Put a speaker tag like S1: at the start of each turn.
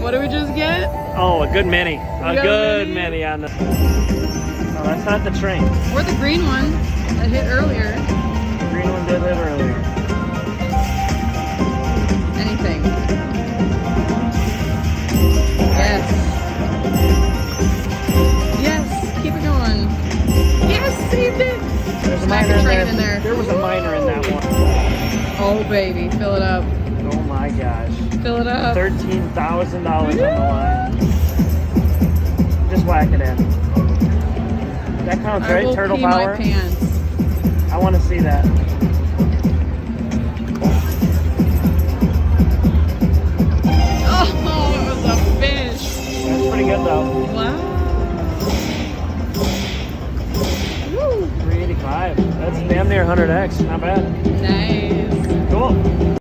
S1: What did we just get?
S2: Oh, a good mini. A good mini on the... Oh, that's not the train.
S1: Or the green one that hit earlier.
S2: The green one did hit earlier.
S1: Anything. Yes. Yes, keep it going. Yes, saved it.
S2: There's a
S1: Smack
S2: minor
S1: the train
S2: in there. There was a minor in that one.
S1: Oh, baby, fill it up.
S2: Oh my gosh.
S1: Fill it up.
S2: $13,000 on the line. Just whack it in. That counts,
S1: I
S2: right?
S1: will
S2: Turtle
S1: pee
S2: power?
S1: my pants.
S2: I want to see that.
S1: Oh, it was a fish.
S2: That's pretty good though.
S1: Wow. Woo.
S2: 385. That's damn near 100x. Not bad.